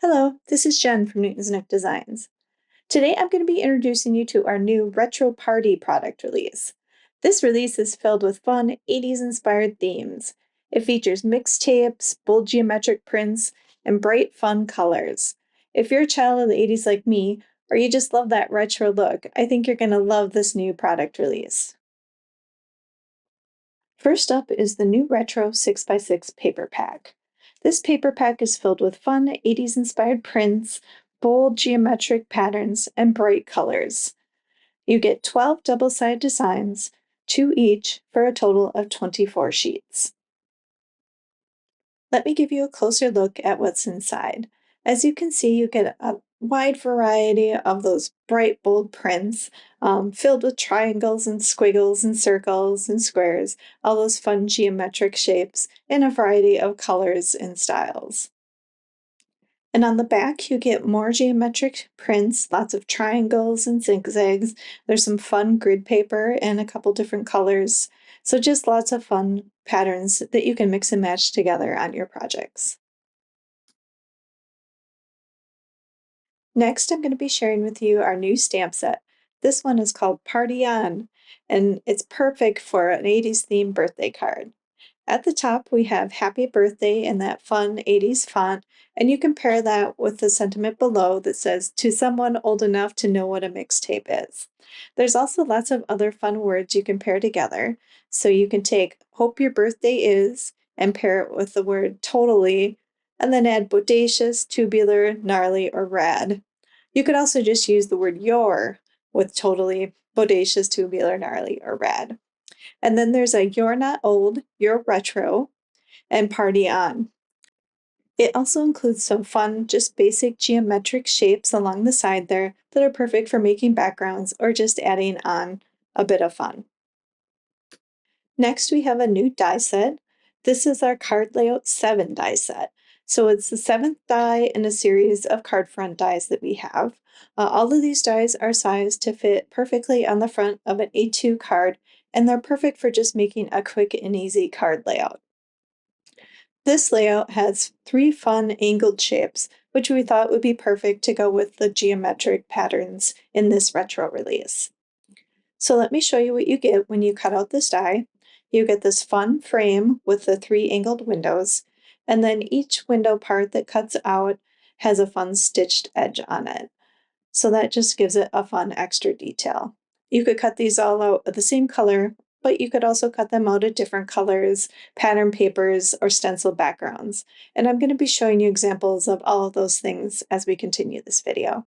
Hello, this is Jen from Newton's Nook Designs. Today I'm going to be introducing you to our new Retro Party product release. This release is filled with fun 80s inspired themes. It features mixtapes, bold geometric prints, and bright fun colors. If you're a child of the 80s like me, or you just love that retro look, I think you're going to love this new product release. First up is the new Retro 6x6 paper pack. This paper pack is filled with fun 80s inspired prints, bold geometric patterns, and bright colors. You get 12 double-sided designs, 2 each, for a total of 24 sheets. Let me give you a closer look at what's inside. As you can see, you get a wide variety of those bright, bold prints filled with triangles and squiggles and circles and squares, all those fun geometric shapes in a variety of colors and styles. And on the back, you get more geometric prints, lots of triangles and zigzags. There's some fun grid paper in a couple different colors. So just lots of fun patterns that you can mix and match together on your projects. Next, I'm going to be sharing with you our new stamp set. This one is called Party On, and it's perfect for an 80s themed birthday card. At the top, we have Happy Birthday in that fun 80s font, and you can pair that with the sentiment below that says, to someone old enough to know what a mixtape is. There's also lots of other fun words you can pair together. So you can take Hope Your Birthday Is and pair it with the word totally, and then add bodacious, tubular, gnarly, or rad. You could also just use the word your with totally, bodacious, tubular, gnarly, or rad. And then there's a You're Not Old, You're Retro, and Party On. It also includes some fun, just basic geometric shapes along the side there that are perfect for making backgrounds or just adding on a bit of fun. Next, we have a new die set. This is our Card Layout 7 die set. So it's the 7th die in a series of card front dies that we have. All of these dies are sized to fit perfectly on the front of an A2 card, and they're perfect for just making a quick and easy card layout. This layout has 3 fun angled shapes, which we thought would be perfect to go with the geometric patterns in this retro release. So let me show you what you get when you cut out this die. You get this fun frame with the 3 angled windows, and then each window part that cuts out has a fun stitched edge on it. So that just gives it a fun extra detail. You could cut these all out of the same color, but you could also cut them out of different colors, pattern papers, or stencil backgrounds. And I'm going to be showing you examples of all of those things as we continue this video.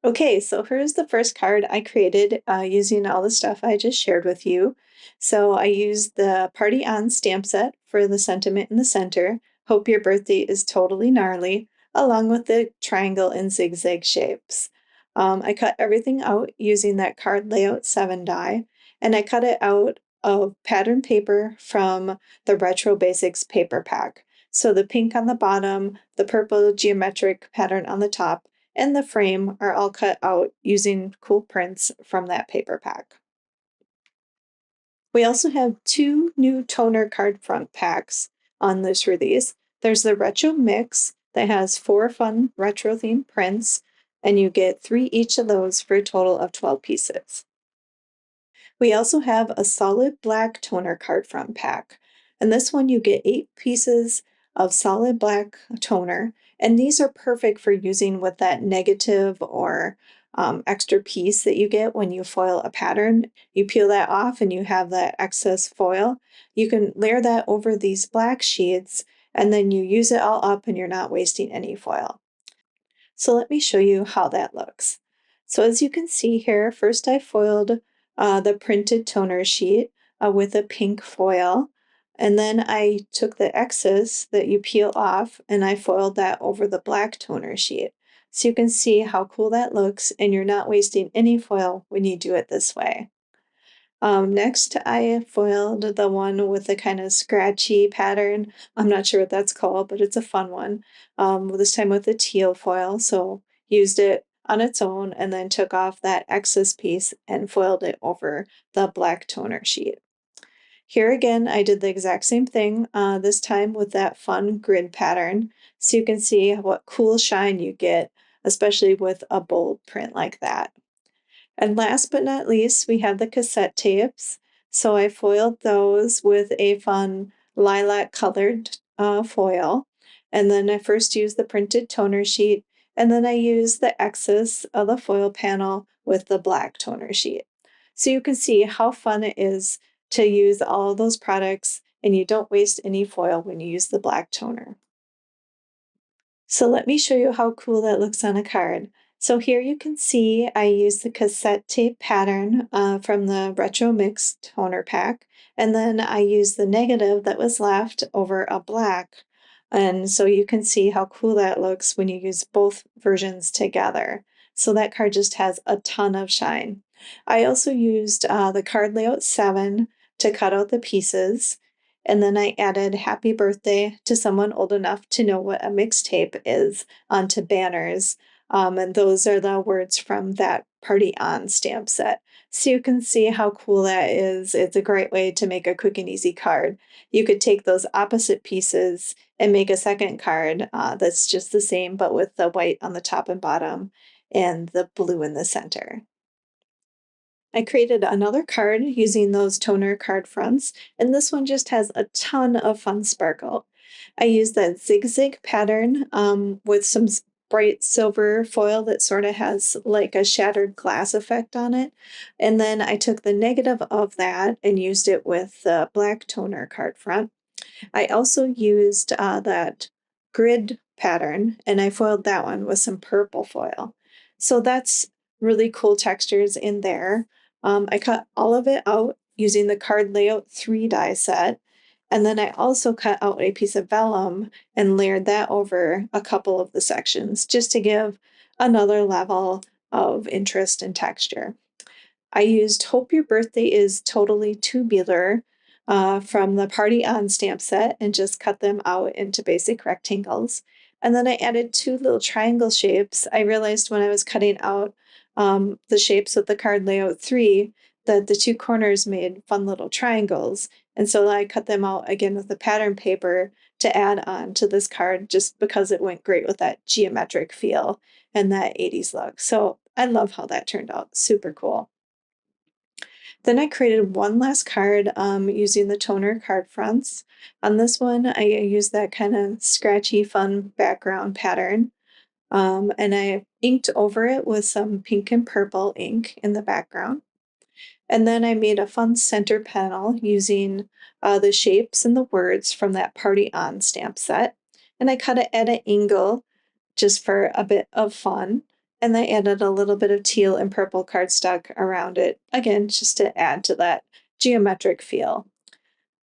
Okay, so here's the first card I created using all the stuff I just shared with you. So I used the Party On stamp set for the sentiment in the center. Hope your birthday is totally gnarly, along with the triangle and zigzag shapes. I cut everything out using that Card Layout 7 die, and I cut it out of pattern paper from the Retro Basics paper pack. So the pink on the bottom, the purple geometric pattern on the top, and the frame are all cut out using cool prints from that paper pack. We also have 2 new toner card front packs on this release. There's the Retro Mix that has 4 fun retro themed prints, and you get 3 each of those for a total of 12 pieces. We also have a solid black toner card front pack, and this one you get 8 pieces of solid black toner, and these are perfect for using with that negative or extra piece that you get when you foil a pattern. You peel that off and you have that excess foil. You can layer that over these black sheets, and then you use it all up and you're not wasting any foil. So let me show you how that looks. So as you can see here, first I foiled the printed toner sheet with a pink foil, and then I took the excess that you peel off and I foiled that over the black toner sheet. So you can see how cool that looks, and you're not wasting any foil when you do it this way. Next, I foiled the one with the kind of scratchy pattern. I'm not sure what that's called, but it's a fun one. This time with a teal foil, so used it on its own and then took off that excess piece and foiled it over the black toner sheet. Here again, I did the exact same thing, this time with that fun grid pattern, so you can see what cool shine you get, especially with a bold print like that. And last but not least, we have the cassette tapes. So I foiled those with a fun lilac colored foil. And then I first used the printed toner sheet, and then I used the excess of the foil panel with the black toner sheet. So you can see how fun it is to use all of those products, and you don't waste any foil when you use the black toner. So let me show you how cool that looks on a card. So here you can see I used the cassette tape pattern from the Retro Mix toner pack, and then I used the negative that was left over a black. And so you can see how cool that looks when you use both versions together. So that card just has a ton of shine. I also used the Card Layout 7 to cut out the pieces. And then I added happy birthday to someone old enough to know what a mixtape is onto banners. And those are the words from that Party On stamp set. So you can see how cool that is. It's a great way to make a quick and easy card. You could take those opposite pieces and make a second card that's just the same, but with the white on the top and bottom and the blue in the center. I created another card using those toner card fronts, and this one just has a ton of fun sparkle. I used that zigzag pattern with some bright silver foil that sort of has like a shattered glass effect on it. And then I took the negative of that and used it with the black toner card front. I also used that grid pattern and I foiled that one with some purple foil. So that's really cool textures in there. I cut all of it out using the Card Layout 3 die set. And then I also cut out a piece of vellum and layered that over a couple of the sections just to give another level of interest and texture. I used Hope Your Birthday is Totally Tubular from the Party On stamp set and just cut them out into basic rectangles. And then I added two little triangle shapes. I realized when I was cutting out the shapes with the Card Layout 3 that the two corners made fun little triangles. And so I cut them out again with the pattern paper to add on to this card just because it went great with that geometric feel and that 80s look. So I love how that turned out. Super cool. Then I created one last card using the toner card fronts. On this one, I used that kind of scratchy, fun background pattern. And I inked over it with some pink and purple ink in the background. And then I made a fun center panel using the shapes and the words from that Party On stamp set. And I cut it at an angle just for a bit of fun. And I added a little bit of teal and purple cardstock around it, again, just to add to that geometric feel.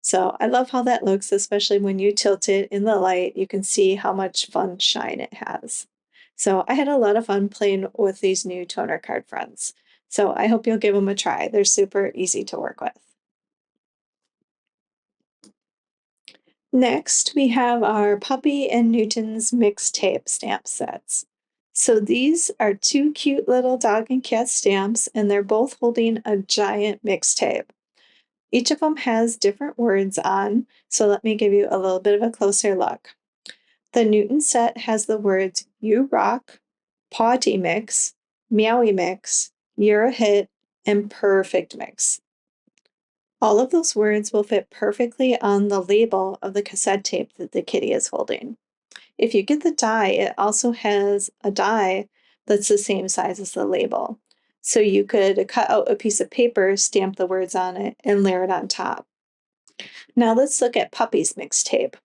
So I love how that looks, especially when you tilt it in the light, you can see how much fun shine it has. So I had a lot of fun playing with these new toner card fronts. So I hope you'll give them a try. They're super easy to work with. Next, we have our Puppy and Newton's mixtape stamp sets. So these are two cute little dog and cat stamps, and they're both holding a giant mixtape. Each of them has different words on, so let me give you a little bit of a closer look. The Newton set has the words You Rock, Potty Mix, Meowie Mix, You're a Hit, and Perfect Mix. All of those words will fit perfectly on the label of the cassette tape that the kitty is holding. If you get the die, it also has a die that's the same size as the label. So you could cut out a piece of paper, stamp the words on it, and layer it on top. Now let's look at Puppy's mixtape.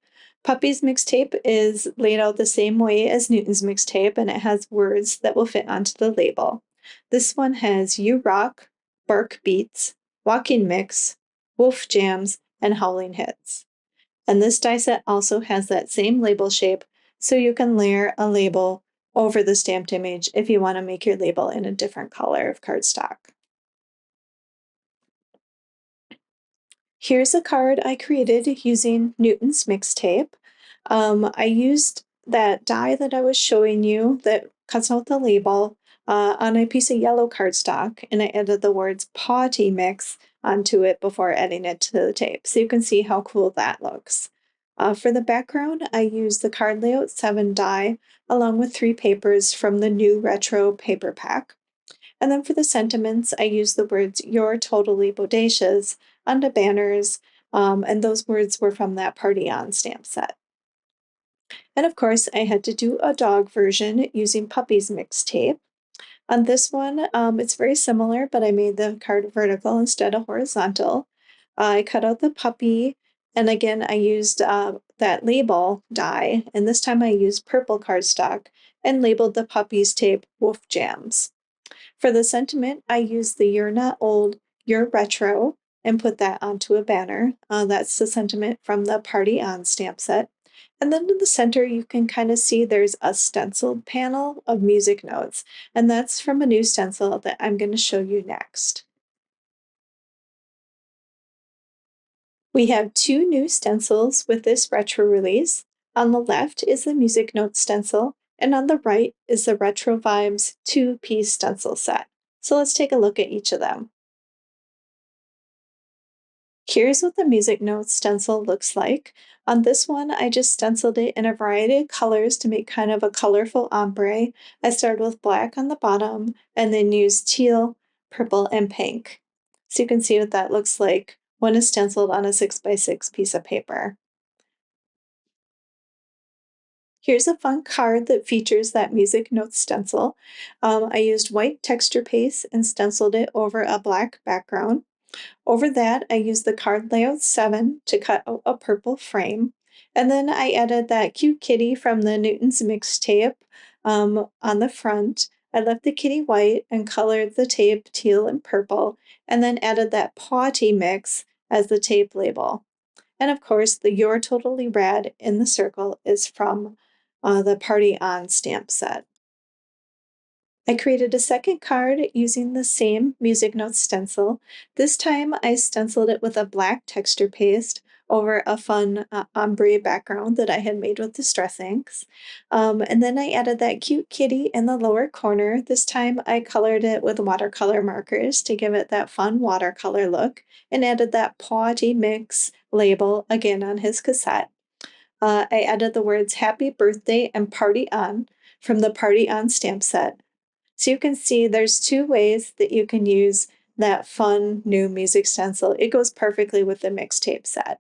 Puppy's mixtape is laid out the same way as Newton's mixtape, and it has words that will fit onto the label. This one has You Rock, Bark Beats, Walking Mix, Wolf Jams, and Howling Hits. And this die set also has that same label shape, so you can layer a label over the stamped image if you want to make your label in a different color of cardstock. Here's a card I created using Newton's mixtape. I used that die that I was showing you that cuts out the label on a piece of yellow cardstock, and I added the words Potty Mix onto it before adding it to the tape. So you can see how cool that looks. For the background, I used the Card Layout 7 die along with 3 papers from the new retro paper pack. And then for the sentiments, I used the words "You're totally bodacious" on the banners, and those words were from that Party On stamp set. And of course, I had to do a dog version using Puppy's Mix tape. On this one, it's very similar, but I made the card vertical instead of horizontal. I cut out the puppy, and again, I used that label die, and this time I used purple cardstock and labeled the puppy's tape Wolf Jams. For the sentiment, I used the "You're Not Old, You're Retro" and put that onto a banner. That's the sentiment from the Party On stamp set. And then in the center, you can kind of see there's a stenciled panel of music notes, and that's from a new stencil that I'm going to show you next. We have 2 new stencils with this retro release. On the left is the music note stencil, and on the right is the Retro Vibes 2-piece stencil set. So let's take a look at each of them. Here's what the music notes stencil looks like. On this one, I just stenciled it in a variety of colors to make kind of a colorful ombre. I started with black on the bottom and then used teal, purple, and pink. So you can see what that looks like when it's stenciled on a 6x6 piece of paper. Here's a fun card that features that music notes stencil. I used white texture paste and stenciled it over a black background. Over that, I used the Card Layout 7 to cut out a purple frame. And then I added that cute kitty from the Newton's Mix tape on the front. I left the kitty white and colored the tape teal and purple, and then added that Pawty mix as the tape label. And of course, the "You're Totally Rad" in the circle is from the Party On stamp set. I created a second card using the same music notes stencil. This time I stenciled it with a black texture paste over a fun ombre background that I had made with Distress Inks. And then I added that cute kitty in the lower corner. This time I colored it with watercolor markers to give it that fun watercolor look and added that Pawty Mix label again on his cassette. I added the words "Happy Birthday" and "Party On" from the Party On stamp set. So you can see there's 2 ways that you can use that fun new music stencil. It goes perfectly with the mixtape set.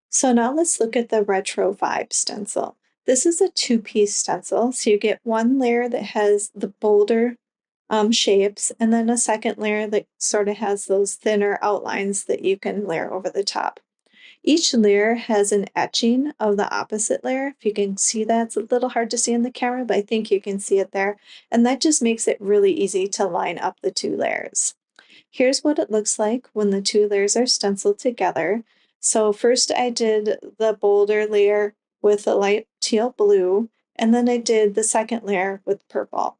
So now let's look at the Retro Vibe stencil. This is a 2-piece stencil, so you get one layer that has the bolder shapes, and then a second layer that sort of has those thinner outlines that you can layer over the top. Each layer has an etching of the opposite layer. If you can see that, it's a little hard to see in the camera, but I think you can see it there. And that just makes it really easy to line up the 2 layers. Here's what it looks like when the 2 layers are stenciled together. So first I did the bolder layer with a light teal blue, and then I did the second layer with purple.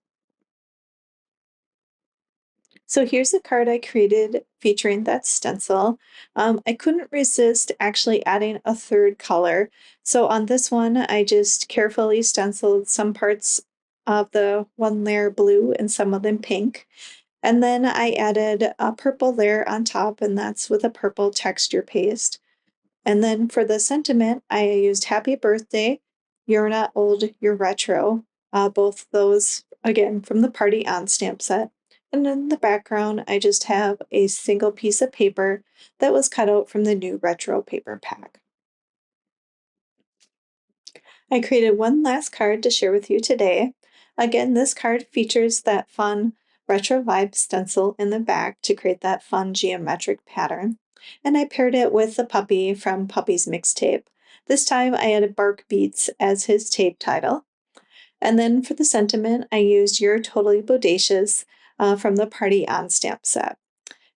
So here's a card I created featuring that stencil. I couldn't resist actually adding a third color. So on this one, I just carefully stenciled some parts of the one layer blue and some of them pink. And then I added a purple layer on top, and that's with a purple texture paste. And then for the sentiment, I used "Happy Birthday," "You're Not Old, You're Retro," both those again from the Party On stamp set. And in the background, I just have a single piece of paper that was cut out from the new retro paper pack. I created one last card to share with you today. Again, this card features that fun retro vibe stencil in the back to create that fun geometric pattern. And I paired it with the puppy from Puppy's Mixtape. This time I added Bark Beats as his tape title. And then for the sentiment, I used "You're Totally Bodacious" from the Party On stamp set.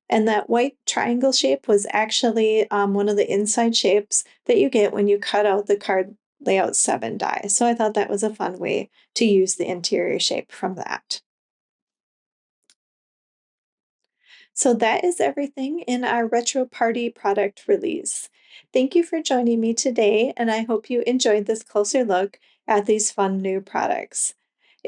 And that white triangle shape was actually one of the inside shapes that you get when you cut out the Card Layout 7 die. So I thought that was a fun way to use the interior shape from that. So that is everything in our Retro Party product release. Thank you for joining me today, and I hope you enjoyed this closer look at these fun new products.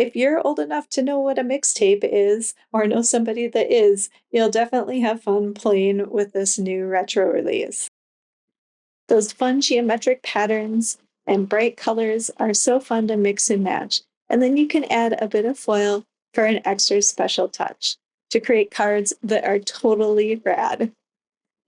If you're old enough to know what a mixtape is, or know somebody that is, you'll definitely have fun playing with this new retro release. Those fun geometric patterns and bright colors are so fun to mix and match. And then you can add a bit of foil for an extra special touch to create cards that are totally rad.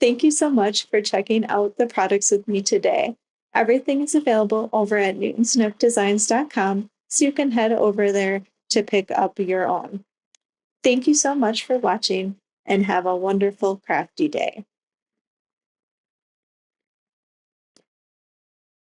Thank you so much for checking out the products with me today. Everything is available over at newtonsnookdesigns.com, so you can head over there to pick up your own. Thank you so much for watching and have a wonderful crafty day.